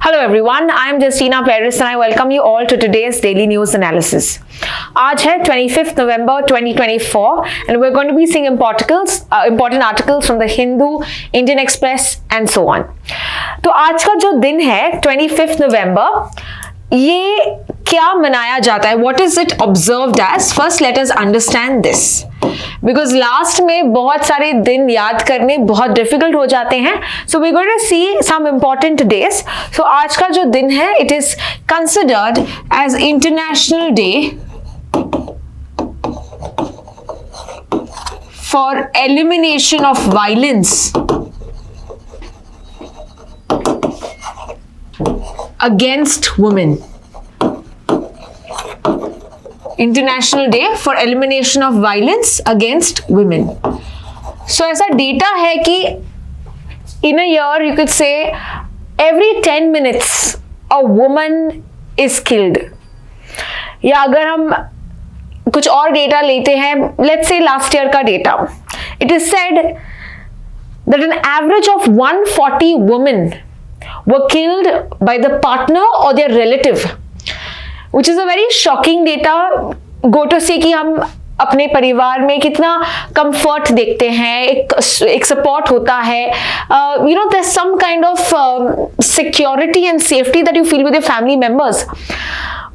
Hello everyone, I am Justina Paris and I welcome you all to today's daily news analysis. आज है 25th November 2024 and we're going to be seeing important articles from the Hindu, Indian Express and so on. तो आज का जो दिन है 25th November, ये क्या मनाया जाता है? What is it observed as? First let us understand this. Because last में बहुत सारे दिन याद करने बहुत डिफिकल्ट हो जाते हैं. So we're going to see some important days. So आज का जो दिन है, it is considered as International Day for Elimination of Violence against women. International Day for Elimination of Violence against Women. So ऐसा data है कि in a year you could say every 10 minutes a woman is killed. या अगर हम कुछ और data लेते हैं, let's say last year का data, it is said that an average of 140 women were killed by the partner or their relative. Which is a very shocking data. Go to see कि हम अपने परिवार में कितना comfort देखते हैं, एक सपोर्ट होता है, there's some kind of security and safety that you feel with your family members.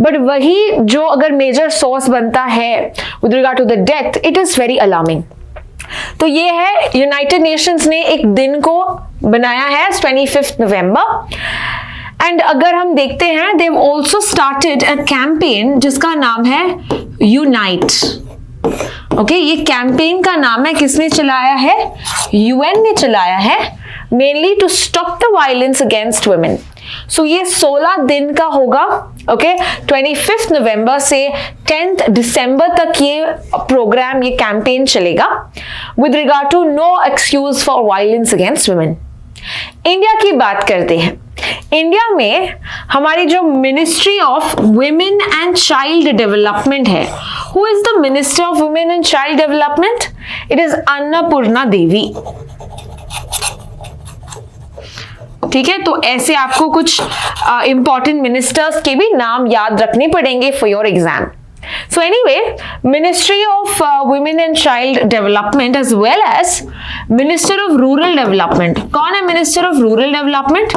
But वही जो अगर मेजर सोर्स बनता है with regard to the death, it is very alarming. तो ये है यूनाइटेड नेशंस ने एक दिन को बनाया है 25th नवंबर. एंड अगर हम देखते हैं, देव ऑल्सो स्टार्टेड अ कैंपेन जिसका नाम है यूनाइट. ओके, ये कैंपेन का नाम है, किसने चलाया है? यूएन ने चलाया है, mainly to stop the violence against women. So ये 16 दिन का होगा. ओके, 25th नवंबर से 10th दिसंबर तक ये प्रोग्राम, ये कैंपेन चलेगा with regard to no excuse for violence against women. India की बात करते हैं. इंडिया में हमारी जो ministry of women and child development है, who is the minister of women and child development? It is Annapurna Devi. ठीक है, तो ऐसे आपको कुछ इंपॉर्टेंट मिनिस्टर्स के भी नाम याद रखने पड़ेंगे for your exam. So anyway, Ministry of Women and Child Development as well as Minister of Rural Development. कौन है Minister of Rural Development?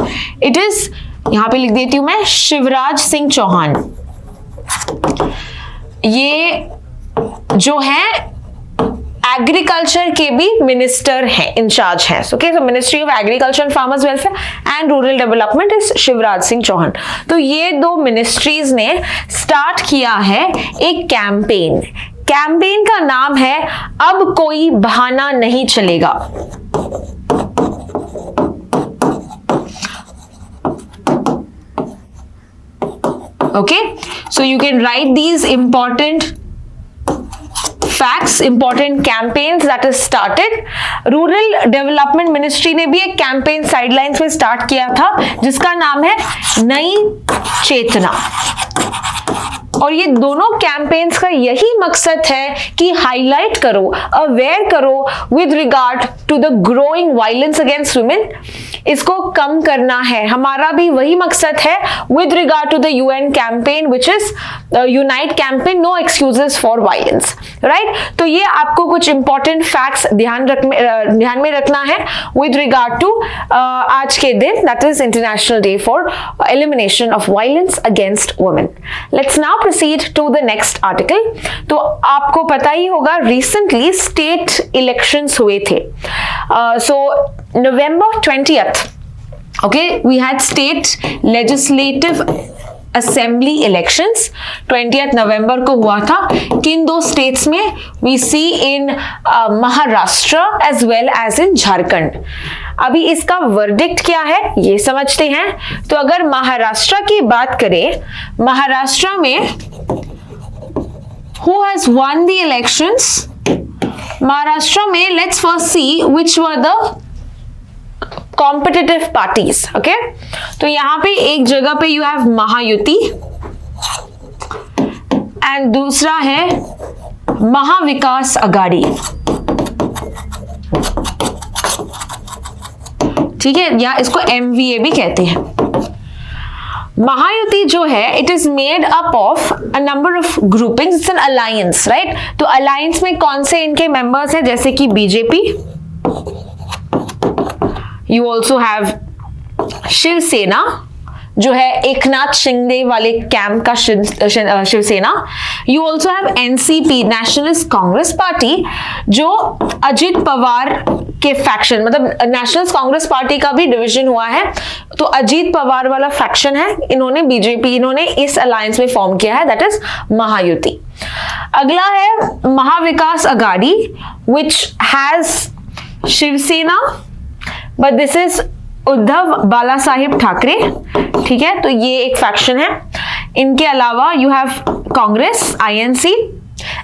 It is, यहाँ पे लिख देती हूँ मैं, शिवराज सिंह चौहान. ये जो है एग्रीकल्चर के भी मिनिस्टर हैं, इंचार्ज हैं. Okay, so ministry of agriculture and farmers welfare and rural development is Shivraj Singh Chouhan. तो ये दो मिनिस्ट्रीज ने स्टार्ट किया है एक कैंपेन. कैंपेन का नाम है अब कोई बहाना नहीं चलेगा. Okay, so you can write these important facts, important campaigns that is started. Rural development ministry ने भी एक कैंपेन साइडलाइंस में स्टार्ट किया था जिसका नाम है नई चेतना. और ये दोनों कैंपेन्स का यही मकसद है कि हाईलाइट करो, अवेयर करो with regard to the growing violence against women. इसको कम करना है, हमारा भी वही मकसद है with regard to the UN campaign which is unite campaign, no excuses for violence. Right, तो ये आपको कुछ इंपॉर्टेंट फैक्ट्स ध्यान में रखना है विद रिगार्ड टू आज के दिन, that is international day for elimination of violence against women. Let's now proceed to the next article. तो आपको पता ही होगा recently state elections हुए थे. So November 20th, okay, we had state legislative assembly elections. 20th नवंबर को हुआ था. किन दो states में? We see in Maharashtra as well as in Jharkhand. अभी इसका वर्डिक्ट क्या है ये समझते हैं. तो अगर महाराष्ट्र की बात करें, महाराष्ट्र में who has won the elections? Maharashtra में let's first see which were the competitive parties. Okay, तो यहां पे एक जगह पे you have महायुति एंड दूसरा है महाविकास आघाड़ी. ठीक है, या इसको MVA भी कहते हैं. महायुति जो है it is made up of a number of groupings, it's an alliance, right. तो अलायंस में कौन से इनके मेंबर्स हैं, जैसे कि BJP, you also have Shiv Sena जो है एकनाथ शिंदे वाले कैंप का Shiv Sena, you also have NCP Nationalist Congress Party जो अजित पवार के फैक्शन, मतलब नेशनलिस्ट कांग्रेस पार्टी का भी डिवीजन हुआ है, तो अजीत पवार वाला फैक्शन है, इन्होंने बीजेपी, इन्होंने इस अलायंस में फॉर्म किया है, दैट इज महायुति। अगला है Mahavikas Aghadi which has Shivsena, but this is Uddhav Bala Saheb Thackeray, ठीक है, तो ये एक फैक्शन है। इनके अलावा you have Congress INC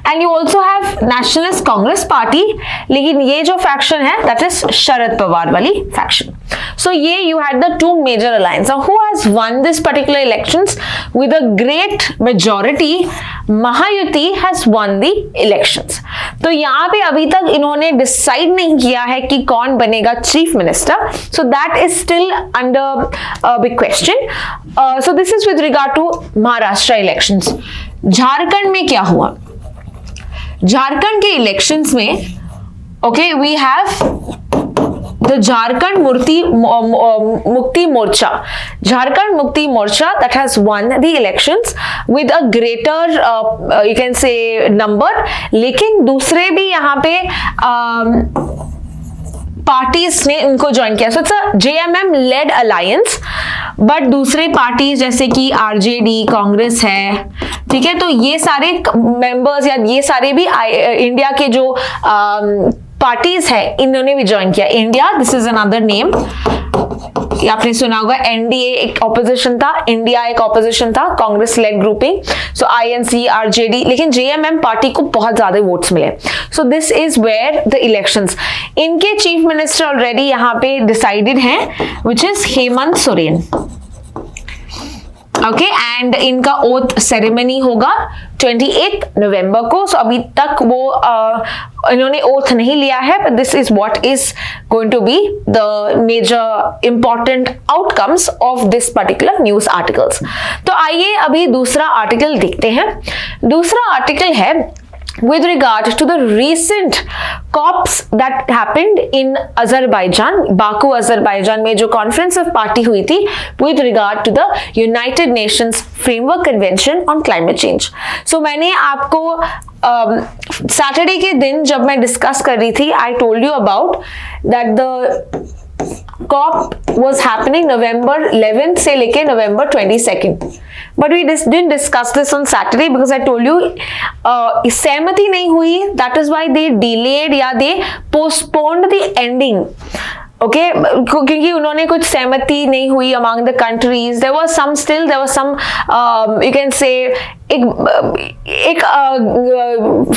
and you also have Nationalist Congress Party, लेकिन ये जो फैक्शन है दैट इज शरद पवार वाली फैक्शन। सो ये you had the two major alliance. Who has won this particular elections with a great majority, Mahayuti has won the elections. तो यहाँ पे अभी तक इन्होंने डिसाइड नहीं किया है कि कौन बनेगा chief minister, so that is still under big question. So this is with regard to Maharashtra elections. Jharkhand में क्या हुआ, झारखंड के इलेक्शंस में okay we have the Jharkhand Mukti Morcha, Jharkhand Mukti Morcha that has won the elections with a greater you can say number, लेकिन दूसरे भी यहाँ पे पार्टीज ने उनको ज्वाइन किया। So it's a JMM led alliance, but दूसरे पार्टीज जैसे कि आरजेडी, कांग्रेस है, ठीक है, तो ये सारे मेंबर्स या ये सारे भी इंडिया के जो पार्टीज है इन्होंने भी ज्वाइन किया। India, this is another name, आपने सुना होगा एनडीए एक ऑपोजिशन था, इंडिया एक ऑपोजिशन था, Congress led grouping, so INC, RJD, लेकिन जेएमएम पार्टी को बहुत ज्यादा वोट्स मिले। So this is where the elections. इनके चीफ मिनिस्टर ऑलरेडी यहाँ पे डिसाइडेड हैं, which is Hemant Soren, okay, and इनका ओथ सेरेमनी होगा 28 नवंबर को। सो अभी तक वो इन्होंने ओथ नहीं लिया है, but this is what is going to be the major important outcomes of this particular news articles. तो आइए अभी दूसरा आर्टिकल देखते हैं। दूसरा आर्टिकल है with regard to the recent COPs that happened in Azerbaijan, Baku, Azerbaijan में जो conference of party हुई थी with regard to the United Nations Framework Convention on Climate Change. So मैंने आपको Saturday के दिन जब मैं डिस्कस कर रही थी, I told you about that the COP was happening November 11th से लेके November 22nd. But we didn't discuss this on Saturday because I told you सहमति नहीं हुई, that is why they delayed या they postponed the ending. Okay, क्योंकि उन्होंने कुछ सहमति नहीं हुई among the countries. There was some you can say एक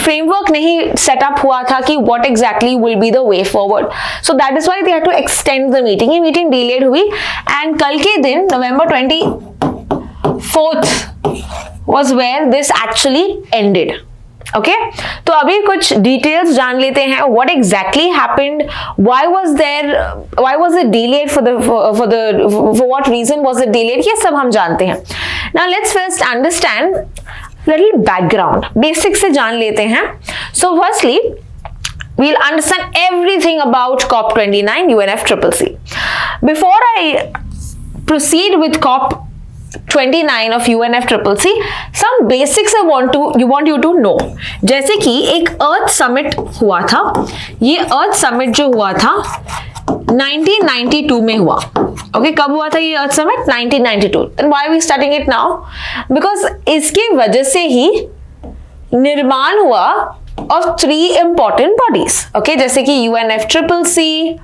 framework नहीं set up हुआ था कि what exactly will be the way forward. So that is why they had to extend the meeting. ये meeting delayed हुई and कल के दिन November 24th was where this actually ended. Okay, तो अभी कुछ डिटेल्स जान लेते हैं. What exactly happened? Why was it delayed? For what reason was it delayed? ये सब हम जानते हैं. Now let's first understand little background. Basics से जान लेते हैं. So firstly, we'll understand everything about COP29 UNFCCC. Before I proceed with COP29 of UNFCCC, some basics I want you to know. जैसे कि एक अर्थ समिट हुआ था, ये अर्थ समिट जो हुआ था 1992 में हुआ. ओके, कब हुआ था ये अर्थ summit? 1992. And why are we studying it now? Because इसके वजह से ही निर्माण हुआ of 3 important bodies. ओके, जैसे कि UNFCCC,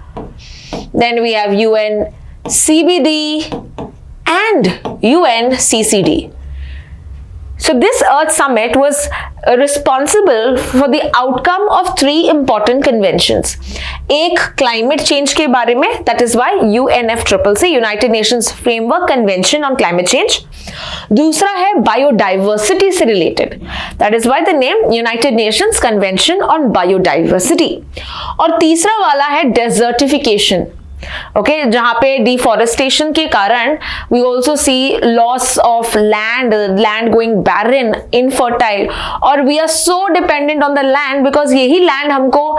then we have UNCBD and UNCCD. So this Earth Summit was responsible for the outcome of 3 important conventions. एक climate change के बारे में, that is why UNFCCC, United Nations Framework Convention on Climate Change. दूसरा है biodiversity से related, that is why the name United Nations Convention on Biodiversity. और तीसरा वाला है desertification. ओके जहां पे डिफॉरेस्टेशन के कारण we also see loss of land going barren, infertile, और we are so dependent on the land because यही लैंड हमको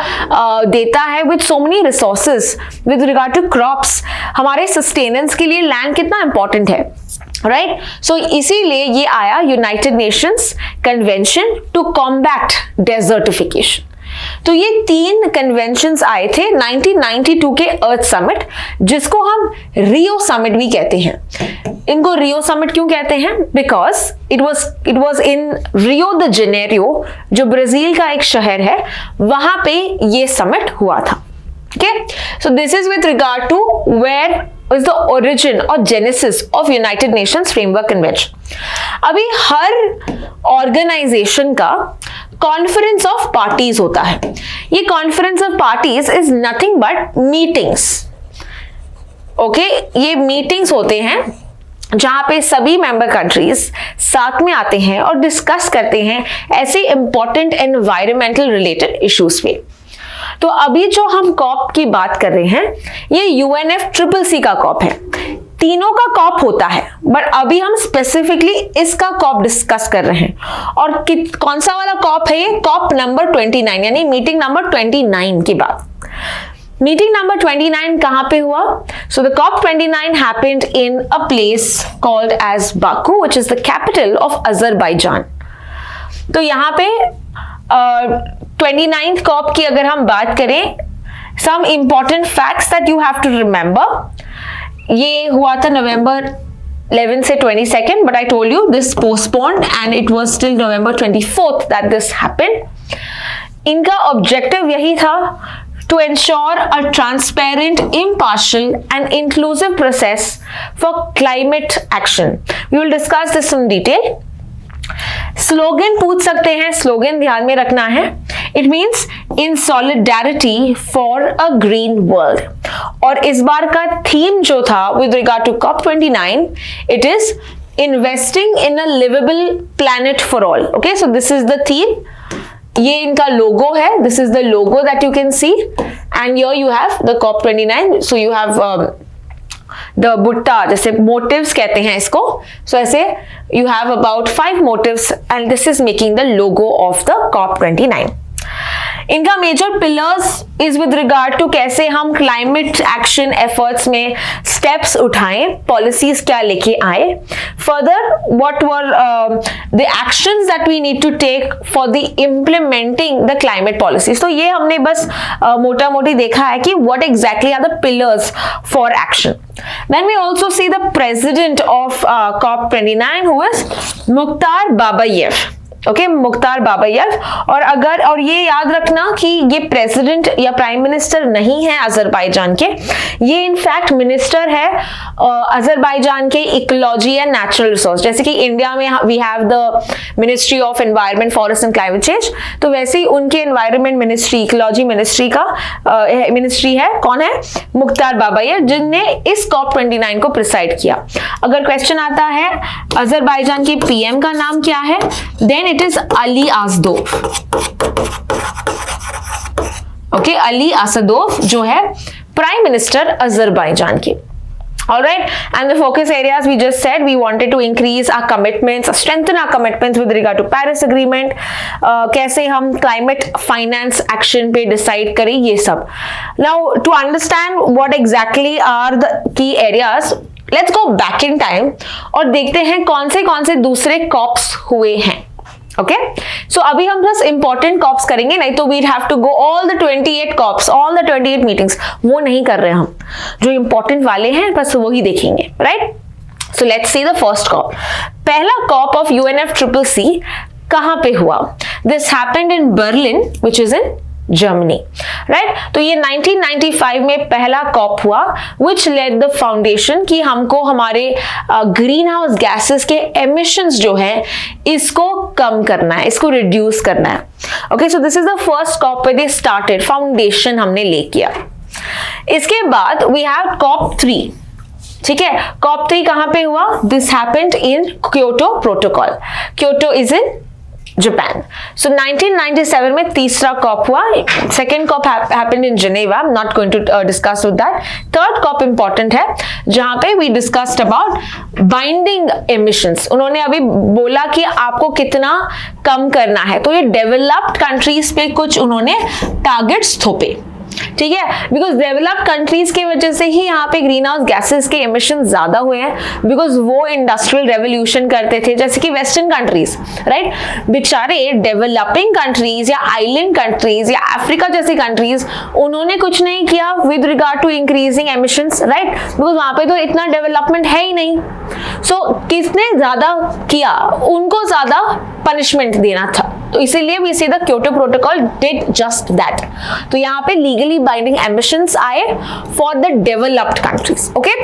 देता है with so many resources with regard to crops. हमारे सस्टेनेंस के लिए लैंड कितना इंपॉर्टेंट है, राइट? सो इसीलिए ये आया United Nations convention to combat desertification. तो ये 3 कन्वेंशंस आए थे 1992 के अर्थ समिट, जिसको हम रियो समिट भी कहते हैं। इनको रियो समिट क्यों कहते हैं? Because it was in Rio de Janeiro, जो ब्राजील का एक शहर है, वहां पे ये समिट हुआ था। Okay, so this is with regard to where is the origin or genesis of United Nations Framework Convention. अभी हर ऑर्गेनाइजेशन का कॉन्फ्रेंस ऑफ पार्टीज होता है। ये conference of parties is nothing but meetings. Okay, ये meetings होते हैं जहां पे सभी मेंबर कंट्रीज साथ में आते हैं और डिस्कस करते हैं ऐसे इंपॉर्टेंट एनवायरमेंटल रिलेटेड इश्यूज पे। तो अभी जो हम कॉप की बात कर रहे हैं, ये UNFCCC का कॉप है। तीनों का कॉप होता है, बट अभी हम स्पेसिफिकली इसका कॉप डिस्कस कर रहे हैं। और कौन सा वाला कॉप है ये? कॉप नंबर 29, यानी मीटिंग नंबर 29 की बात। मीटिंग नंबर 29 कहां पे हुआ? So the COP 29 happened in a place called as Baku, which is the capital of Azerbaijan. तो यहां पे 29th कॉप की अगर हम बात करें, some important facts that you have to remember. ये हुआ था नवंबर 11 से 22nd, but I told you this postponed and it was till November 24th that this happened. इनका ऑब्जेक्टिव यही था to ensure a transparent, impartial and inclusive process for climate action. We will discuss this in detail. Slogan पूछ सकते हैं, slogan ध्यान में रखना है। It means in solidarity for a green world. और इस बार का थीम जो था with regard to COP 29, it is investing in a liveable planet for all. Okay, so this is the theme. ये इनका लोगो है, this is the logo that you can see, and here you have the COP 29। So you have the बुट्टा, जैसे motives कहते हैं इसको। सो ऐसे you have about 5 motives and this is making the logo of the COP 29। इनका major pillars is with regard to कैसे हम क्लाइमेट एक्शन एफर्ट्स में स्टेप्स उठाएं, पॉलिसीज क्या लेके आए, further what were the actions that we need to take for the implementing the climate policies. तो ये हमने बस मोटा मोटी देखा है कि what exactly are the pillars for action. Then we also see the president of COP29 who is Mukhtar Babayev. Okay, Mukhtar Babayev. और ये याद रखना कि ये प्रेसिडेंट या प्राइम मिनिस्टर नहीं है अजरबैजान के, ये इनफैक्ट मिनिस्टर है अजरबैजान के इकोलॉजी एंड नेचुरल रिसोर्स। जैसे कि इंडिया में we have the ministry of environment, forest and climate change, तो वैसे ही उनके एनवायरनमेंट मिनिस्ट्री, इकोलॉजी मिनिस्ट्री का मिनिस्ट्री है। कौन है? मुख्तार बाबायेव, जिनने इस कॉप 29 को प्रिसाइड किया। अगर क्वेश्चन आता है अजरबैजान के पीएम का नाम क्या है, then it is Ali Assadov. Okay, Ali Assadov जो है प्राइम मिनिस्टर अजरबैजान के। Alright, and the focus areas we just said, we wanted to increase our commitments, strengthen our commitments with regard to Paris Agreement, कैसे हम climate finance action पे decide करें, ये सब। Now, to understand what exactly are the key areas, let's go back in time और देखते हैं कौन से दूसरे कॉप्स हुए हैं। ओके, सो अभी हम बस इंपॉर्टेंट कॉप्स करेंगे, नहीं तो we have to go all the 28 COPs, all the 28 meetings, वो नहीं कर रहे हम। जो इंपॉर्टेंट वाले हैं बस वो ही देखेंगे, right? So let's see the first COP. पहला कॉप ऑफ UNFCCC कहां पे हुआ? This happened in Berlin, which is in Germany, right? तो ये 1995 में पहला कॉप हुआ, विच लेड द फाउंडेशन कि हमको हमारे ग्रीन हाउस गैसेस के एमिशंस जो है इसको कम करना है, इसको रिड्यूस करना है। Okay, so this is the first COP पे दे स्टार्टेड, फाउंडेशन हमने ले किया। इसके बाद वी हैव कॉप 3। ठीक है, कॉप 3 कहां पे हुआ? This happened in Kyoto protocol. Kyoto is in Japan. So 1997 में तीसरा कॉप हुआ, second COP happened in Geneva, I am not going to discuss with that. Third COP important है जहां पे we discussed about binding emissions. उन्होंने अभी बोला कि आपको कितना कम करना है, तो ये डेवलप्ड कंट्रीज पे कुछ उन्होंने टारगेट्स थोपे, ठीक है, बिकॉज डेवलप्ड कंट्रीज की वजह से ही यहाँ पे ग्रीन हाउस गैसेस के एमिशन ज्यादा हुए हैं, बिकॉज वो इंडस्ट्रियल रेवोल्यूशन करते थे, जैसे कि वेस्टर्न कंट्रीज, राइट। बेचारे डेवलपिंग कंट्रीज या आइलैंड कंट्रीज या अफ्रीका जैसी कंट्रीज, उन्होंने कुछ नहीं किया with regard to increasing emissions, right, because वहां पे तो इतना डेवलपमेंट है ही नहीं। सो किसने ज्यादा किया, उनको ज्यादा पनिशमेंट देना था, तो इसीलिए we see the Kyoto protocol did just that. तो यहाँ पे लीगली बाइंडिंग एम्बिशंस आए for the developed countries, okay.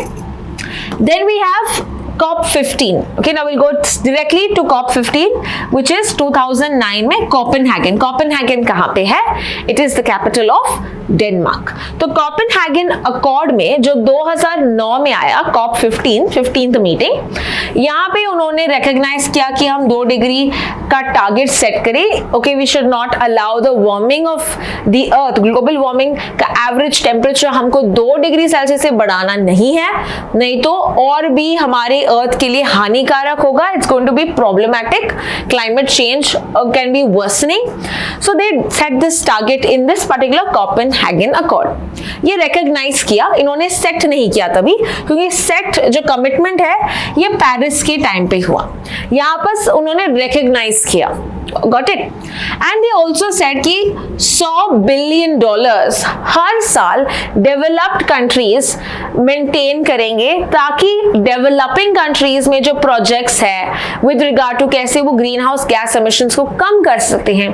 Then we have COP15. Okay, now we'll go directly to COP15, which is 2009 में कोपेनहेगन। कोपेनहेगन कहाँ पे है? It is the capital of Denmark. तो Copenhagen accord में जो 2009 में आया COP15 15th मीटिंग, यहाँ पे उन्होंने रिकॉग्नाइज किया कि हम 2 डिग्री का टारगेट सेट करें। Okay, we should not allow the warming of the earth, global warming का एवरेज टेम्परेचर हमको 2 डिग्री सेल्सियस से बढ़ाना नहीं है, नहीं तो और भी हमारे अर्थ के लिए हानिकारक होगा। It's going to be problematic, climate change can be worsening. So they set this target in this particular Copenhagen accord. ये रिकॉग्नाइज किया, इन्होंने सेट नहीं किया तभी, क्योंकि सेट जो कमिटमेंट है ये पेरिस के टाइम पे हुआ, यहाँ पर उन्होंने रिकॉग्नाइज किया। Got it? And they also said कि $100 बिलियन हर साल डेवलप्ड कंट्रीज मेंटेन करेंगे, ताकि डेवलपिंग कंट्रीज में जो प्रोजेक्ट्स है विद रिगार्ड टू कैसे वो ग्रीन हाउस गैस एमिशंस को कम कर सकते हैं,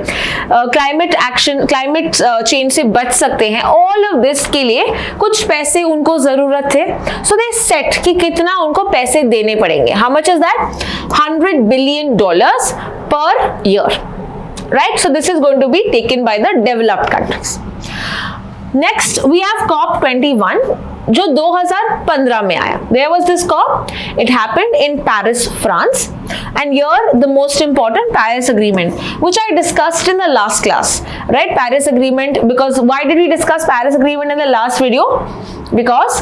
क्लाइमेट एक्शन, क्लाइमेट चेंज से बच सकते हैं, ऑल ऑफ दिस के लिए कुछ पैसे उनको जरूरत थे। सो दे सेट कि कितना उनको पैसे देने पड़ेंगे। How much is that? $100 billion per year, right? So this is going to be taken by the developed countries. Next we have COP21 जो 2015 में आया। There was this COP, it happened in Paris, France, and here the most important Paris Agreement, which I discussed in the last class, right? Paris Agreement, because why did we discuss Paris Agreement in the last video? Because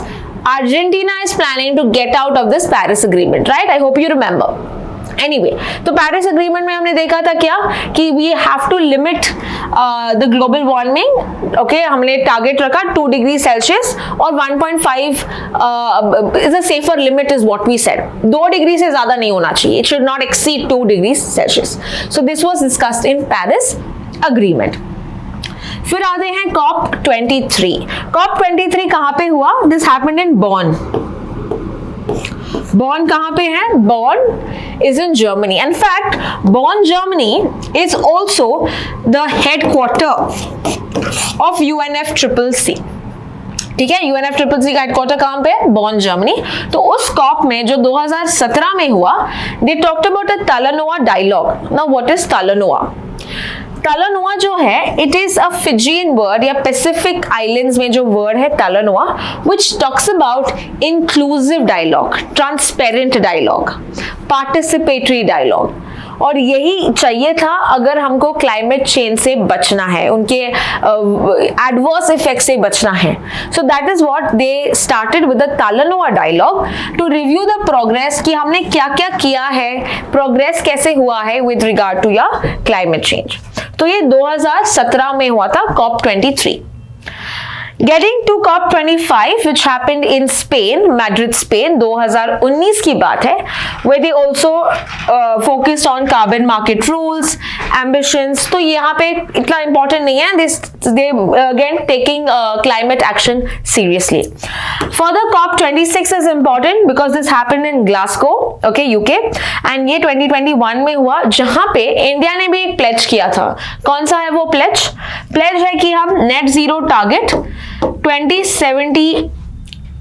Argentina is planning to get out of this Paris Agreement, right? I hope you remember. Anyway, तो Paris agreement में हमने देखा था क्या कि we have to limit the global warming. Okay, हमने target रखा 2 degree Celsius और 1.5 is a safer limit is what we said. 2 degree से ज्यादा नहीं होना चाहिए, it should not exceed 2 degree Celsius. So this was discussed in Paris agreement. फिर आते हैं COP23। COP23 कहाँ पे हुआ? दिस हैपेंड इन बॉन। बॉन कहाँ पे है? बॉन is in Germany. In fact, Bonn, Germany is also the headquarter of UNFCCC. ठीक है, UNFCCC का हेडक्वार्टर कहाँ पे है? बॉन, जर्मनी। तो उस कॉप में जो 2017 में हुआ, they talked about a Talanoa dialogue. Now what is Talanoa? Talanoa जो है, it is a Fijian word या Pacific Islands में जो word है Talanoa, which talks about inclusive dialogue, transparent dialogue, participatory dialogue. और यही चाहिए था अगर हमको क्लाइमेट चेंज से बचना है, उनके एडवर्स इफेक्ट से बचना है। So that is what they started with the Talanoa dialogue to review the progress कि हमने क्या क्या किया है, प्रोग्रेस कैसे हुआ है विद रिगार्ड टू या क्लाइमेट चेंज। तो ये 2017 में हुआ था COP23। Getting to COP25, which happened in Spain, Madrid, Spain, 2019 की बात है, where they also focused on carbon market rules, ambitions. तो यहाँ पे इतना important नहीं है, they again taking climate action seriously. Further, COP26 is important because this happened in Glasgow, okay, UK, and ये 2021 में हुआ, जहाँ पे इंडिया ने भी एक प्लेज किया था। कौन सा है वो प्लेज? प्लेज है कि हम नेट जीरो टारगेट 2070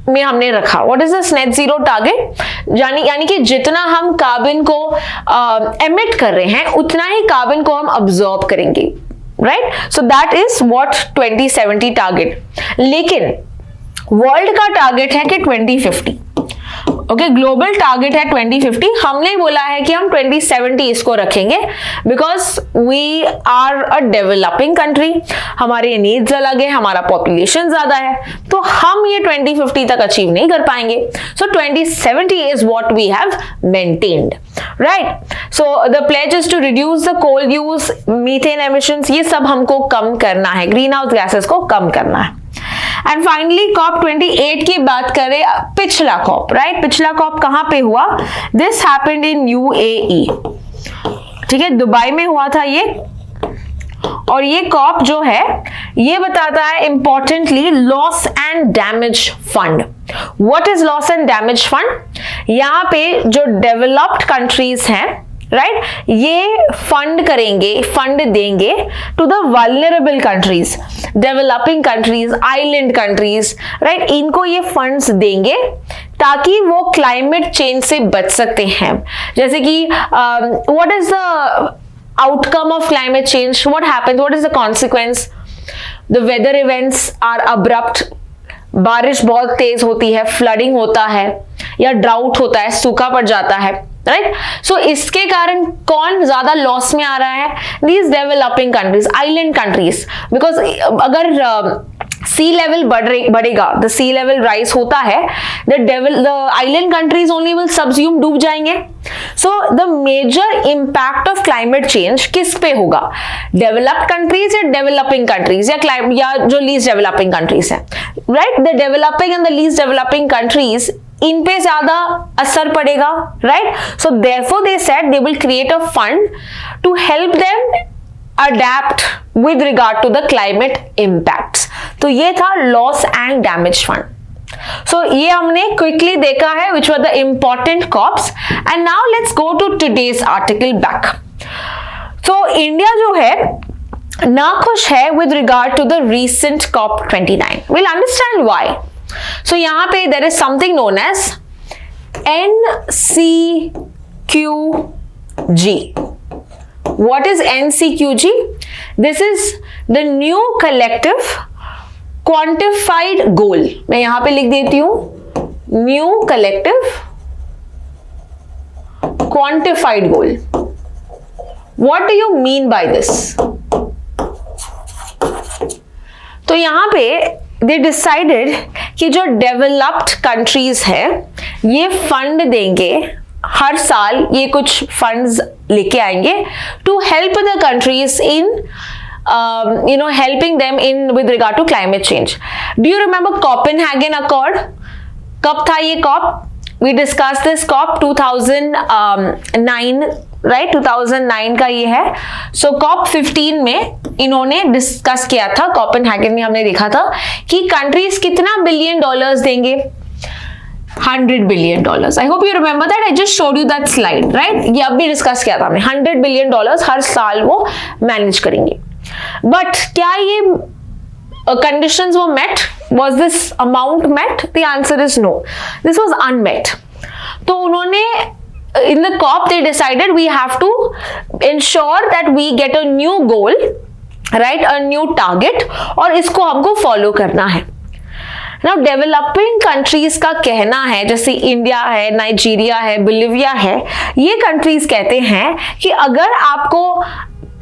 में हमने रखा। What is this net zero target? यानी कि जितना हम कार्बन को एमिट कर रहे हैं, उतना ही कार्बन को हम अब्सॉर्ब करेंगे, right? So that is what 2070 target. लेकिन वर्ल्ड का टारगेट है कि 2050। ओके, ग्लोबल टारगेट है 2050, हमने बोला है कि हम 2070 इसको रखेंगे because we are a developing country, हमारे नीड्स अलग है, हमारा पॉपुलेशन ज्यादा है, तो हम ये 2050 तक अचीव नहीं कर पाएंगे. So 2070 is what we have maintained, right. So the pledge is to reduce the coal use, methane emissions, ये सब हमको कम करना है, ग्रीन हाउस गैसेस को कम करना है. एंड फाइनली COP 28 की बात करें, पिछला COP, राइट, पिछला COP कहां पे हुआ? दिस हैपेंड इन UAE, ठीक है, दुबई में हुआ था ये. और ये COP जो है ये बताता है importantly loss and damage fund. What is loss and damage fund? यहाँ पे जो डेवलप्ड कंट्रीज हैं, राइट, ये फंड करेंगे, फंड देंगे to the vulnerable countries, developing countries, island countries, right, इनको ये फंड्स देंगे ताकि वो क्लाइमेट चेंज से बच सकते हैं. जैसे कि what is the outcome of climate change? What happens? What is the consequence? The weather events are abrupt. बारिश बहुत तेज होती है, फ्लडिंग होता है, या ड्राउट होता है, सूखा पड़ जाता है, राइट. सो इसके कारण कौन ज्यादा लॉस में आ रहा है? These developing countries, island countries, because अगर सी लेवल बढ़ेगा, द सी लेवल राइज होता है, the island countries only will subsume, डूब जाएंगे. So the major impact of climate change किस पे होगा? डेवलप्ड कंट्रीज या डेवलपिंग कंट्रीज, या जो लीस्ट डेवलपिंग कंट्रीज है, right. The developing and the least developing countries, इन पे ज्यादा असर पड़ेगा, right. So therefore they said they will create a fund to help them adapt with regard to the climate impacts. तो ये था loss and damage fund. So ये हमने क्विकली देखा है which were the important COPs. And now let's go to today's article back. So India जो है ना खुश है with regard to the recent COP 29. Will understand why. So यहां पे there is something known as NCQG. What is NCQG? This is the new collective quantified goal. मैं यहां पे लिख देती हूं, new collective quantified goal. What do you mean by this? तो यहां पे they decided कि जो डेवलप्ड कंट्रीज है ये फंड देंगे, हर साल ये कुछ फंड्स लेके आएंगे to help the countries in helping them in with regard to climate change. Do you remember Copenhagen Accord? कब था ये COP? We discussed this COP 2009, right? 2009 का ये है. So COP 15 में इन्होंने डिस्कस किया था, कोपेनहेगन में हमने देखा था कि कंट्रीज कितना बिलियन डॉलर्स देंगे. $100 billion. I hope you remember that. I just showed you that slide, right? ये अब भी डिस्कस किया था हमने. $100 billion हर साल वो मैनेज करेंगे. बट क्या ये conditions were met? Was this amount met? The answer is no. This was unmet. तो उन्होंने in the COP they decided we have to ensure that we get a new goal, right? A new target, और इसको हमको follow करना है. Now developing countries का कहना है, जैसे इंडिया है, नाइजीरिया है, बोलिविया है, ये कंट्रीज कहते हैं कि अगर आपको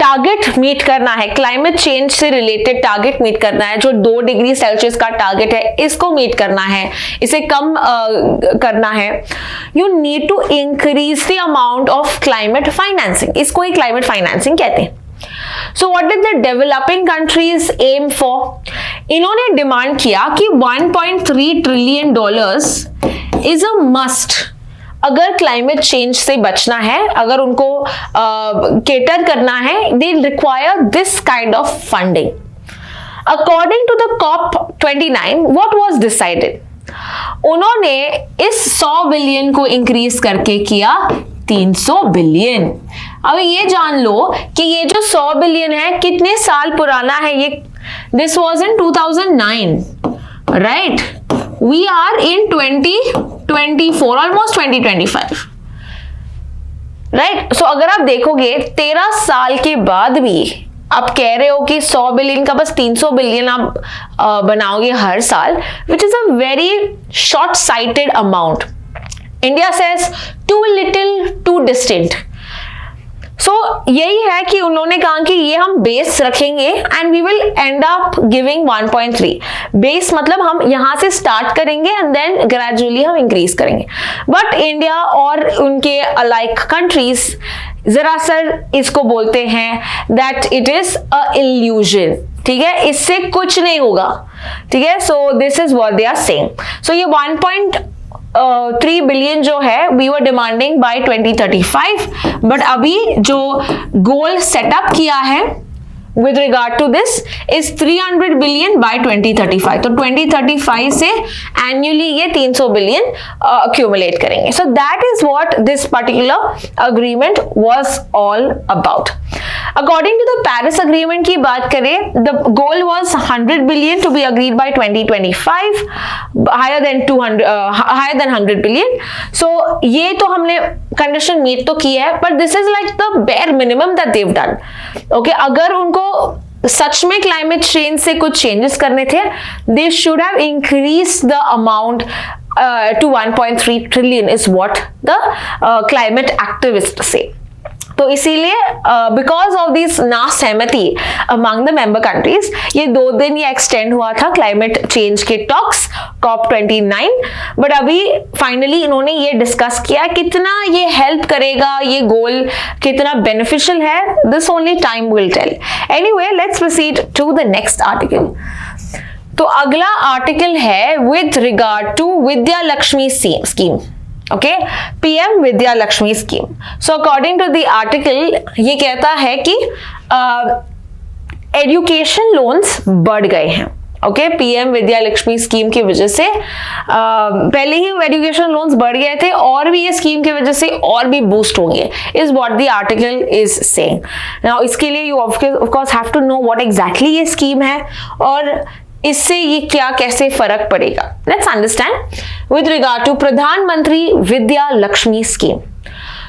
टारगेट मीट करना है, क्लाइमेट चेंज से रिलेटेड टारगेट मीट करना है, जो 2 डिग्री सेल्सियस का टारगेट है, इसको मीट करना है, इसे कम करना है, you need to increase the amount of climate financing. इसको ही क्लाइमेट फाइनेंसिंग कहते हैं. So what did the developing countries aim for? इन्होंने डिमांड किया कि $1.3 trillion is a must. अगर क्लाइमेट चेंज से बचना है, अगर उनको केटर करना है, they require this kind of funding. According to the COP 29, what was decided? उन्होंने इस 100 बिलियन को इंक्रीज करके किया 300 बिलियन. अब ये जान लो कि ये जो 100 बिलियन है कितने साल पुराना है. ये this was in 2009, right. We are in 2024, almost 2025, right. So अगर आप देखोगे 13 साल के बाद भी आप कह रहे हो कि 100 बिलियन का बस 300 बिलियन आप बनाओगे हर साल, which is a very short sighted amount. India says too little too distant. So यही है कि उन्होंने कहा कि ये हम बेस रखेंगे and we will end up giving 1.3। Base मतलब हम यहां से स्टार्ट करेंगे एंड देन ग्रेजुअली हम इंक्रीज करेंगे। बट इंडिया और उनके अलाइक कंट्रीज जरा सर इसको बोलते हैं that it is a illusion, ठीक है, इससे कुछ नहीं होगा, ठीक है। So this is what they are saying. So ये 1.3 बिलियन जो है we were demanding by 2035, but अभी जो गोल सेटअप किया है with regard to this is 300 billion by 2035। तो 2035 से annually ये 300 billion accumulate करेंगे। So that is what this particular agreement was all about। According to the Paris Agreement की बात करें, the goal was 100 billion to be agreed by 2025, higher than 100 billion। So ये तो हमने condition meet तो की है, but this is like the bare minimum that they've done। Okay, अगर उनको सच में क्लाइमेट चेंज से कुछ चेंजेस करने थे, they should have increase the amount to 1.3 trillion is what the climate activists say। तो इसीलिए बिकॉज ऑफ दिस ना सहमति अमंग द मेंबर कंट्रीज ये 2 दिन ये एक्सटेंड हुआ था क्लाइमेट चेंज के टॉक्स COP29। बट अभी फाइनली इन्होंने ये डिस्कस किया कितना ये हेल्प करेगा, ये गोल कितना बेनिफिशियल है, this only time will tell. Anyway, let's proceed to the next article. तो अगला आर्टिकल है with regard to Vidya Lakshmi scheme. Okay, PM Vidya Lakshmi scheme. So according to the article ये कहता है कि एजुकेशन लोन्स बढ़ गए हैं। ओके, पीएम विद्या लक्ष्मी स्कीम की वजह से पहले ही एजुकेशन लोन्स बढ़ गए थे और भी ये स्कीम की वजह से और भी बूस्ट होंगे, is what the article is saying. Now इसके लिए you of course have to know what exactly ये स्कीम है और इससे ये क्या कैसे फर्क पड़ेगा। Let's understand with regard to Pradhan Mantri Vidya Lakshmi scheme.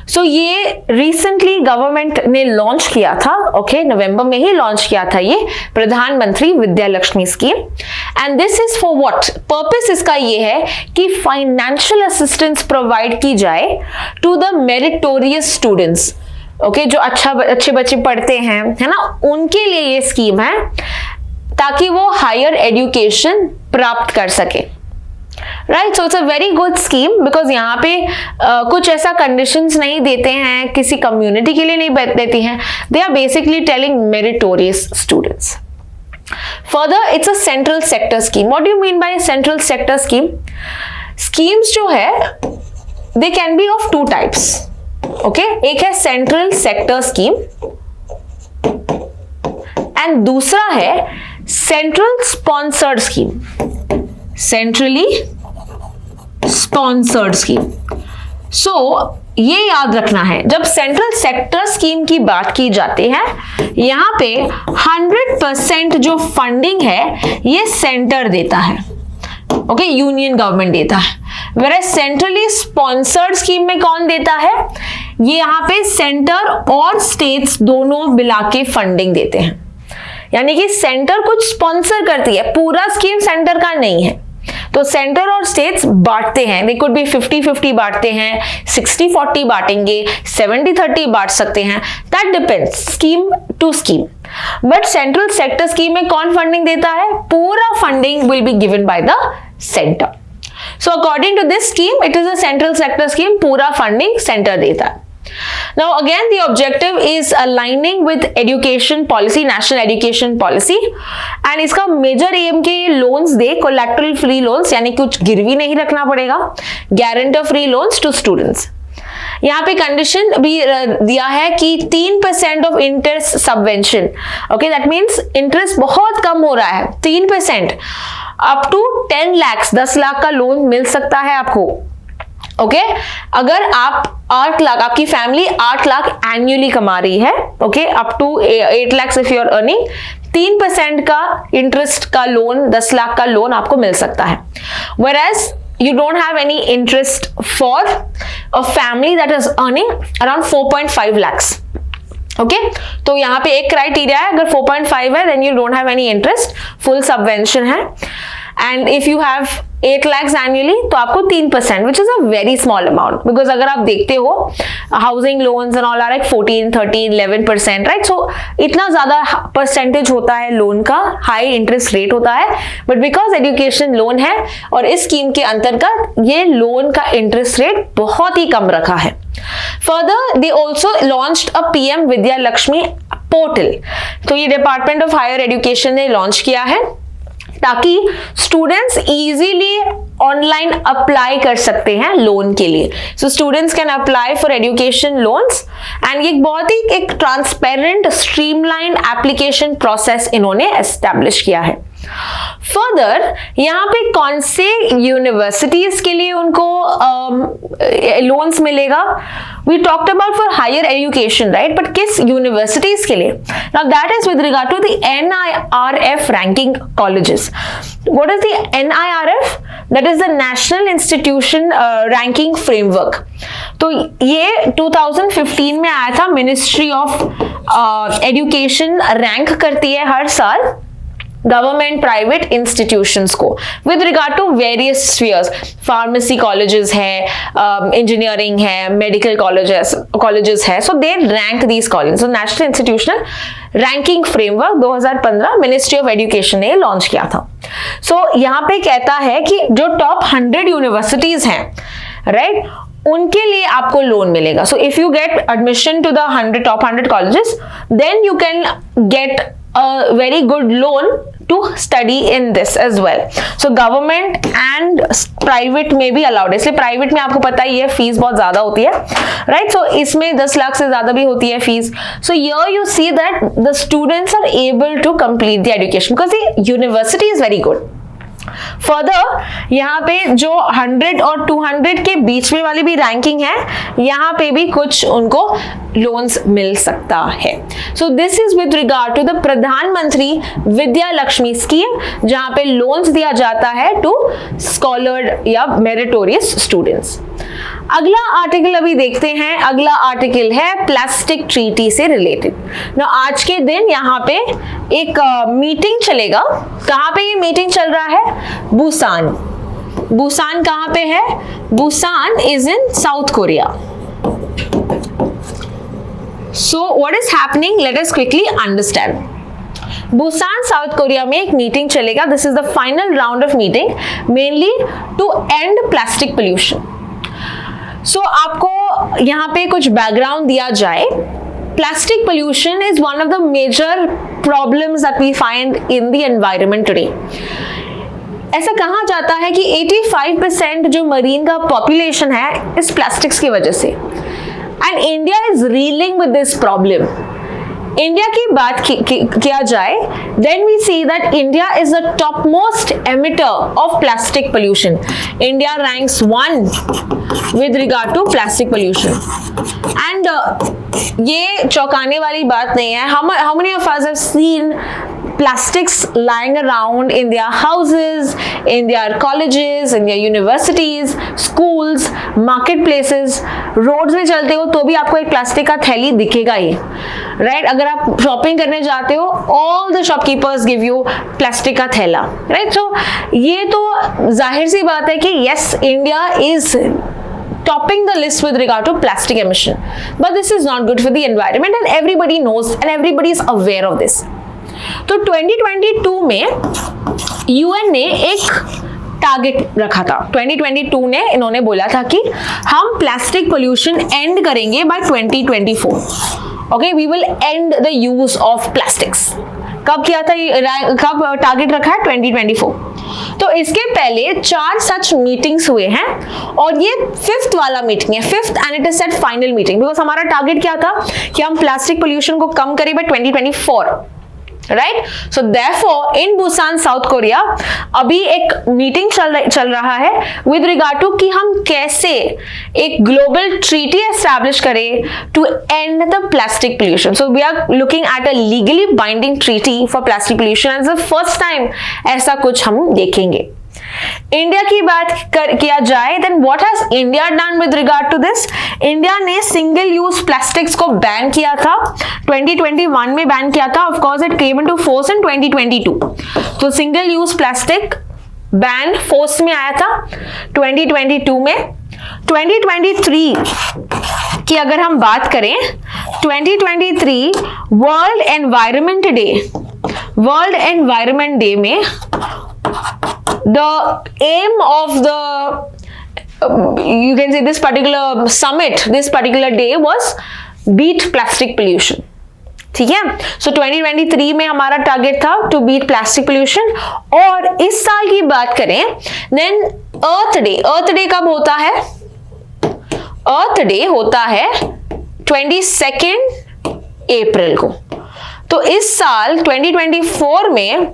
So ये रिसेंटली गवर्नमेंट ने लॉन्च किया था, ओके, नवंबर में ही लॉन्च किया था ये प्रधानमंत्री Vidya Lakshmi scheme. And this is for what purpose, इसका ये है कि फाइनेंशियल असिस्टेंस प्रोवाइड की जाए to the meritorious students. Okay, जो अच्छे बच्चे पढ़ते हैं, है ना, उनके लिए ये स्कीम है ताकि वो हायर एजुकेशन प्राप्त कर सके। Right, so it's a very good scheme because यहाँ पे कुछ ऐसा कंडीशंस नहीं देते हैं, किसी कम्युनिटी के लिए नहीं देती हैं, they are basically telling meritorious students. Further, it's a central sector scheme. What do you mean by central sector scheme? Schemes जो है they can be of 2 types. Okay, एक है सेंट्रल सेक्टर स्कीम एंड दूसरा है central sponsored scheme. Centrally sponsored scheme. So ये याद रखना है, जब सेंट्रल सेक्टर स्कीम की बात की जाती है, यहां पे 100% जो फंडिंग है ये सेंटर देता है। ओके, यूनियन गवर्नमेंट देता है। वेयर सेंट्रली स्पॉन्सर्ड स्कीम में कौन देता है? ये यहां पे सेंटर और स्टेट्स दोनों मिला के फंडिंग देते हैं, यानी कि सेंटर कुछ स्पॉन्सर करती है, पूरा स्कीम सेंटर का नहीं है। तो सेंटर और स्टेट्स बांटते हैं, दे कुड बी 50-50 बांटते हैं, 60-40 बांटेंगे, 70-30 बांट सकते हैं, that depends scheme to scheme. But central sector scheme में कौन फंडिंग देता है? पूरा funding will be given by the centre. So according to this scheme it is a central sector scheme, पूरा फंडिंग सेंटर देता है। Now again the objective is aligning with education policy, national education policy, and इसका major aim के loans दे collateral free loans, यानी कुछ गिरवी नहीं रखना पड़ेगा, guarantor free loans to students। यहाँ पे कंडीशन भी दिया है कि 3% of interest subvention. Okay, that means interest बहुत कम हो रहा है, 3% अप टू 10 लाख, 10 लाख का लोन मिल सकता है आपको। ओके, अगर आप 8 लाख, आपकी फैमिली 8 लाख एनुअली कमा रही है, okay, up to 8 lakh if you are earning, 3% का इंटरेस्ट का लोन, 10 लाख का लोन आपको मिल सकता है। Whereas you don't have any interest for a family that is earning around 4.5 lakhs. Okay, तो यहाँ पे एक क्राइटेरिया है, अगर 4.5 है then you don't have any interest, full subvention है। And if you have 8 lakhs annually, तो आपको 3%, which is a very small amount, because अगर आप देखते हो housing loans and all are like 14, 13, 11%, right? So इतना ज्यादा परसेंटेज होता है लोन का, हाई इंटरेस्ट रेट होता है, बट बिकॉज एजुकेशन लोन है और इस स्कीम के अंतर्गत ये लोन का इंटरेस्ट रेट बहुत ही कम रखा है. Further, they also launched a PM Vidya Lakshmi portal. तो ये डिपार्टमेंट ऑफ हायर एजुकेशन ने लॉन्च किया है ताकि स्टूडेंट्स इजीली ऑनलाइन अप्लाई कर सकते हैं लोन के लिए. So students can apply for education loans and ये बहुत ही एक ट्रांसपेरेंट स्ट्रीमलाइन एप्लीकेशन प्रोसेस इन्होंने एस्टैब्लिश किया है. फर्दर यहाँ पे कौन से यूनिवर्सिटीज के लिए उनको लोन्स मिलेगा? We talked about for higher education, right? But किस यूनिवर्सिटीज के लिए? Now that is with regard to the NIRF ranking colleges. What is the NIRF? That is the national institution ranking framework. तो ये 2015 में आया था. Ministry of education rank करती है हर साल गवर्नमेंट प्राइवेट इंस्टीट्यूशंस को with regard to various spheres. Pharmacy colleges है, इंजीनियरिंग है, मेडिकल कॉलेजेस है. So they rank these colleges. So national institutional ranking framework 2015 ministry of education ने लॉन्च किया था. सो यहाँ पे कहता है कि जो टॉप 100 यूनिवर्सिटीज हैं, राइट, उनके लिए आपको लोन मिलेगा. So if you get admission to the top 100 colleges, then you can get a very good loan to study in this as well. So government and private में भी allowed है. इसलिए private में आपको पता ही है फीस बहुत ज्यादा होती है, right? So इसमें 10 लाख से ज्यादा भी होती है fees. So here you see that the students are able to complete the education because the university is very good. Further यहाँ पे जो 100 और 200 के बीच में वाली भी रैंकिंग है, यहाँ पे भी कुछ उनको लोन्स मिल सकता है. So this is with regard to the Pradhan Mantri Vidya Lakshmi scheme, जहाँ पे लोन्स दिया जाता है टू स्कॉलर्ड या मेरिटोरियस स्टूडेंट्स. अगला आर्टिकल अभी देखते हैं. अगला आर्टिकल है प्लास्टिक ट्रीटी से रिलेटेड. ना आज के दिन यहाँ पे एक मीटिंग चलेगा. कहाँ पे ये मीटिंग चल रहा है? बुसान. बुसान कहाँ पे है? Busan is in South Korea. So what is happening? Let us quickly understand. Busan south Korea में एक मीटिंग चलेगा. This is the final round of meeting, mainly to end plastic pollution. So आपको यहाँ पे कुछ बैकग्राउंड दिया जाए. Plastic pollution is one of the major problems that we find in the environment today. ऐसा कहा जाता है कि 85% जो मरीन का पॉपुलेशन है इस प्लास्टिक्स की वजह से. And India is reeling with this problem. India की बात किया जाए, then we see that India is the top most emitter of plastic pollution. India ranks 1 with regard to plastic pollution. And ये चौंकाने वाली बात नहीं है. How many of us have seen plastics lying around in their houses, in their colleges, in their universities, schools, marketplaces. roads में चलते हो तो भी आपको एक प्लास्टिक का थैली दिखेगा ही, right? अगर आप शॉपिंग करने जाते हो, all the shopkeepers give you plastic का थैला, right? So ये तो जाहिर सी बात है कि yes, India is topping the list with regard to plastic emission, but this is not good for the environment and everybody knows and everybody is aware of this. तो 2022 में UN ने एक टारगेट रखा था. 2022 ने इन्होंने बोला था कि हम प्लास्टिक पोल्यूशन एंड करेंगे by 2024. Okay, we will end the use of plastics. कब किया था ये, कब टारगेट रखा है? 2024. तो इसके पहले 4 सच मीटिंग्स हुए हैं और ये 5th वाला मीटिंग है, 5th and it is set final meeting, because हमारा टारगेट क्या था कि हम प्लास्टिक पोल्यूशन को कम करें by 2024. Right? So therefore in Busan south Korea अभी एक मीटिंग चल रहा है विद रिगार्ड टू कि हम कैसे एक ग्लोबल ट्रीटी एस्टैब्लिश करें to end the plastic pollution. So we are looking at a legally binding treaty for plastic pollution and the first time ऐसा कुछ हम देखेंगे. इंडिया की बात किया जाए, then what has India done with regard to this? India ने single use plastics को बैन किया था, 2021 में बैन किया था. Of course it came into force in 2022. तो single use plastic ban force में आया था 2022 में। 2023 की अगर हम बात करें, 2023 वर्ल्ड एनवायरनमेंट डे में the aim of the you can say this particular summit, this particular day was beat plastic pollution. ठीक है, सो 2023 में हमारा टारगेट था टू बीट प्लास्टिक पोल्यूशन। और इस साल की बात करें देन अर्थ डे कब होता है? अर्थ डे होता है 22 अप्रैल को। तो इस साल 2024 में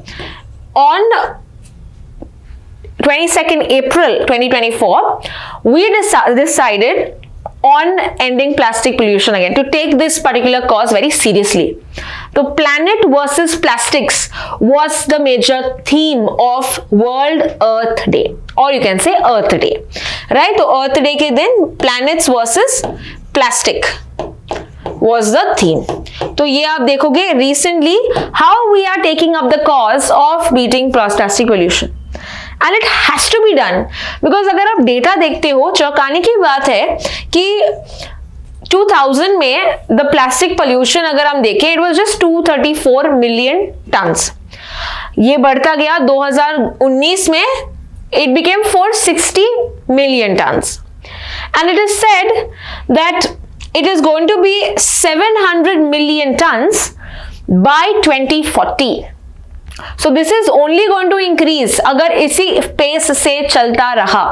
on 22 April 2024 we decided on ending plastic pollution again, to take this particular cause very seriously. So planet versus plastics was the major theme of World Earth Day, or you can say Earth Day, right? So Earth Day के दिन planets versus plastic was the theme. तो ये आप देखोगे recently how we are taking up the cause of beating plastic pollution. And it has to be done because अगर आप data देखते हो, चौंकाने की बात है कि 2000 में द प्लास्टिक पोल्यूशन अगर हम देखें it was just 234 million tonnes. ये बढ़ता गया 2019 में it became 460 million tonnes and it is said that it is going to be 700 million tonnes by 2040। So this is only going to increase अगर इसी pace से चलता रहा।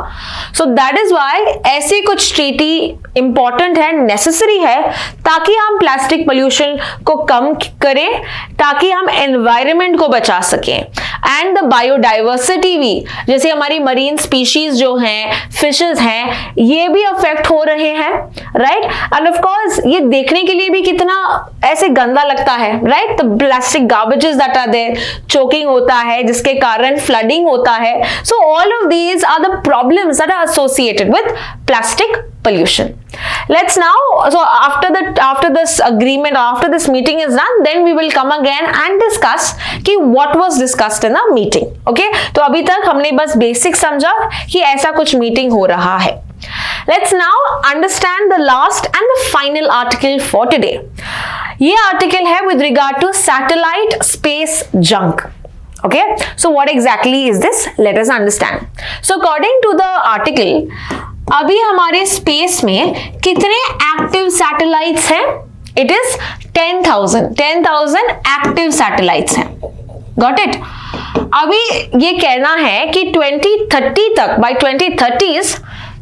So that is why ऐसी कुछ ट्रीटी इंपॉर्टेंट है, necessary है, ताकि हम प्लास्टिक पोल्यूशन को कम करें, ताकि हम एनवायरनमेंट को बचा सकें एंड द बायोडाइवर्सिटी भी, जैसे हमारी मरीन स्पीशीज जो हैं, फिशेस हैं, ये भी अफेक्ट हो रहे हैं, राइट? एंड ऑफ कोर्स ये देखने के लिए भी कितना ऐसे गंदा लगता है, right? The plastic garbages that are there, choking होता है जिसके कारण फ्लडिंग होता है। So all of these are the problems that are associated with plastic pollution. Let's now, so after this agreement, after this meeting is done, then we will come again and discuss कि what was discussed in the meeting. Okay? तो अभी तक हमने बस basic समझा कि ऐसा कुछ meeting हो रहा है। Let's now understand the last and the final article for today. ये article है with regard to satellite space junk. Okay, so what exactly is this? Let us understand. So according to the article, अभी हमारे space में कितने active satellites हैं? It is 10,000 active satellites हैं। Got it? अभी ये कहना है कि 2030 तक, बाय 2030s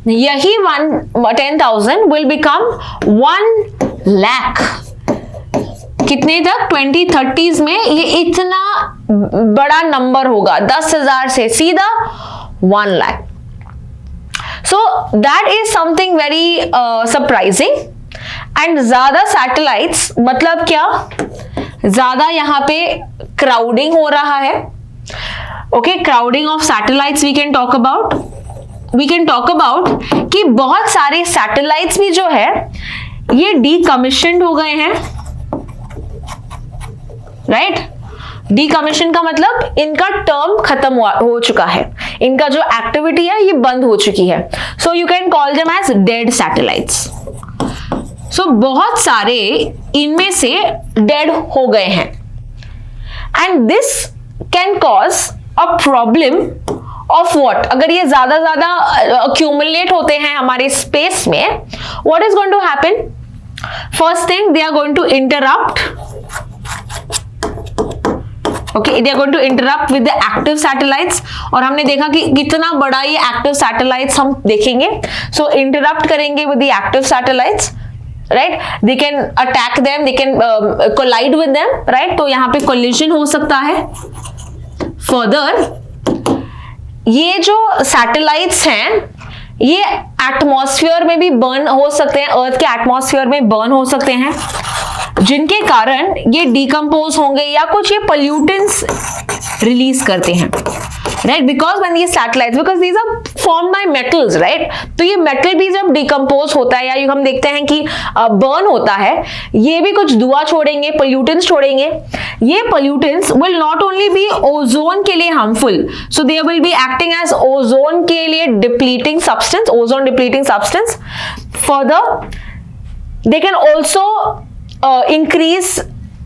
यही 10,000 विल बिकम 1 लाख। कितने तक? 2030s में ये इतना बड़ा नंबर होगा, 10,000 से सीधा 1 lakh. So that is something very surprising and ज़्यादा satellites मतलब क्या? ज़्यादा यहाँ पे crowding हो रहा है। Okay, crowding of satellites we can talk about. We can talk about कि बहुत सारे satellites भी जो है ये decommissioned हो गए हैं, right? डीकमीशन का मतलब इनका टर्म खत्म हो चुका है, इनका जो एक्टिविटी है ये बंद हो चुकी है। So you can call them as dead satellites. So बहुत सारे इनमें से डेड हो गए हैं and this can cause a problem of what? अगर ये ज्यादा अक्यूमुलेट होते हैं हमारे स्पेस में, what is going to happen? First thing, they are going to interrupt. Okay, they are going to interrupt with the active satellites और हमने देखा कि कितना बड़ा ये active satellites हम देखेंगे। So interrupt करेंगे with the active satellites, right? They can attack them, they can collide with them, right? तो यहाँ पे collision हो सकता है। Further, ये जो satellites हैं ये एटमॉस्फेयर में भी बर्न हो सकते हैं, अर्थ के एटमॉस्फेयर में बर्न हो सकते हैं, जिनके कारण ये डिकम्पोज होंगे या कुछ ये पोल्यूटेंट्स रिलीज करते हैं, राइट? बिकॉज व्हेन ये satellites, because these are form by metals, right? तो ये मेटल भी जब डिकम्पोज होता है या हम देखते हैं कि बर्न होता है, ये भी कुछ धुआं छोड़ेंगे, पोल्यूटेंट्स छोड़ेंगे. ये pollutants will not only be ozone के लिए harmful, so they will be acting as ozone के लिए depleting substance, ozone depleting substance. Further they can also increase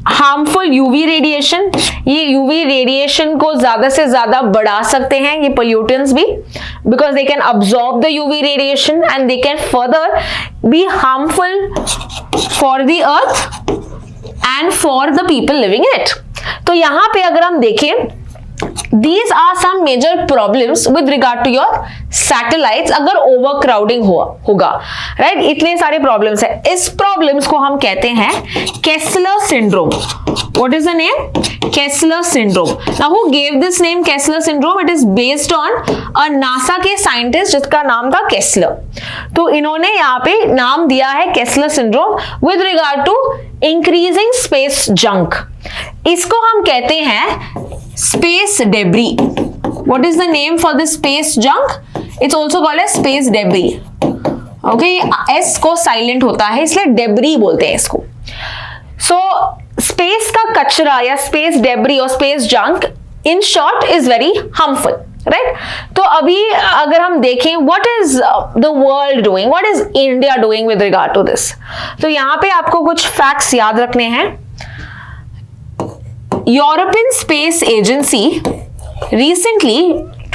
harmful UV radiation. ये यूवी रेडिएशन को ज्यादा से ज्यादा बढ़ा सकते हैं ये पोल्यूटेंट्स भी, because they can absorb the UV radiation and they can further be harmful for the earth and for the people living in it. तो यहां पे अगर हम देखें, these are some major problems with regard to your satellites अगर overcrowding होगा, right? इतने सारे problems है. इस problems को हम कहते हैं Kessler syndrome. What is the name? Kessler syndrome. Now who gave this name Kessler syndrome? It is based on a NASA के scientist जिसका नाम था Kessler. तो इन्होंने यहाँ पे नाम दिया है Kessler syndrome with regard to increasing space junk. इसको हम कहते हैं space debris. What is the name for this space junk? It's also called as space debris. Okay, S को silent होता है इसलिए debris बोलते हैं इसको. So space का कचरा या space debris और space junk in short is very harmful, right? तो अभी अगर हम देखें what is the world doing, what is India doing with regard to this? तो यहाँ पे आपको कुछ facts याद रखने हैं. European Space Agency recently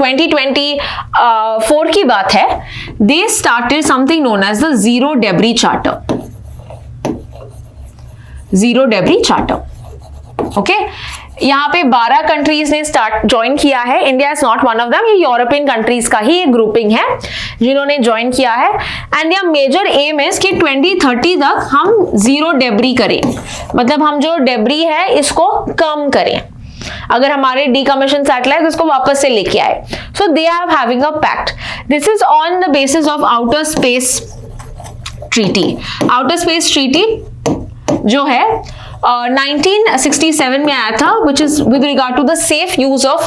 2024 की बात है, they started something known as the Zero Debris Charter. Zero Debris Charter. Okay? यहाँ पे 12 कंट्रीज ने ज्वाइन किया है. India is not one of them. ये यूरोपियन कंट्रीज का ही एक ग्रुपिंग है जिन्होंने ज्वाइन किया है. एंड या मेजर एम इज कि 2030 तक हम जीरो डेब्री करें, मतलब हम जो डेब्री है इसको कम करें. अगर हमारे डीकमीशन सैटेलाइट इसको वापस से लेके आए. So they are having a pact. This is on the basis of outer space treaty. Outer space treaty जो है 1967 में आया था, which is with regard to the safe use of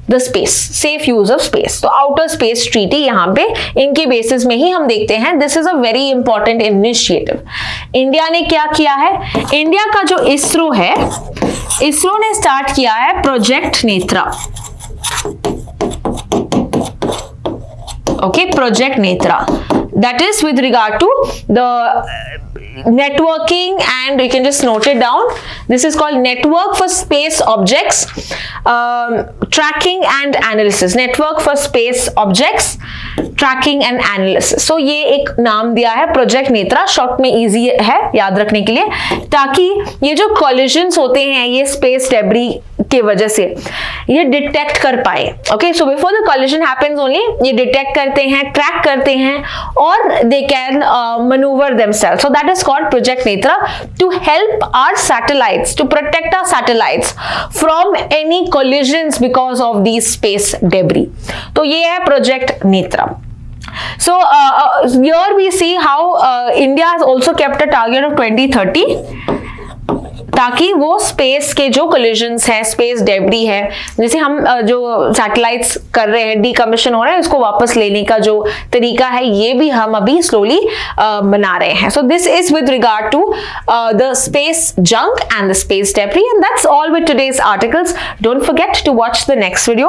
the space, safe use of space. तो outer space treaty यहाँ पे इनके basis में ही हम देखते हैं. This is a very important initiative. India ने क्या किया है? इंडिया का जो इसरो है, इसरो ने स्टार्ट किया है project Netra. Okay, Project Netra. That is with regard to the networking, and you can just note it down. This is called Network for Space Objects Tracking and Analysis. Network for Space Objects Tracking and Analysis. So ये एक नाम दिया है project Netra. Short में easy है याद रखने के लिए, ताकि ये जो कॉलिजन्स होते हैं ये स्पेस डेब्री के वजह से ये डिटेक्ट कर पाए. Okay, so before the collision happens only ये डिटेक्ट करते हैं, ट्रैक करते हैं और they can manoeuvre themselves. So that is called Project Netra to help our satellites, to protect our satellites from any collisions because of these space debris. तो ये है Project Netra. So here we see how India has also kept a target of 2030 ताकि वो space के जो collisions हैं, space debris है, जैसे हम जो सैटेलाइट्स कर रहे हैं, डीकमीशन हो रहा है, उसको वापस लेने का जो तरीका है ये भी हम अभी स्लोली बना रहे हैं. So this is with regard to the space junk and the space debris, and that's all with today's articles. Don't forget to watch the next video.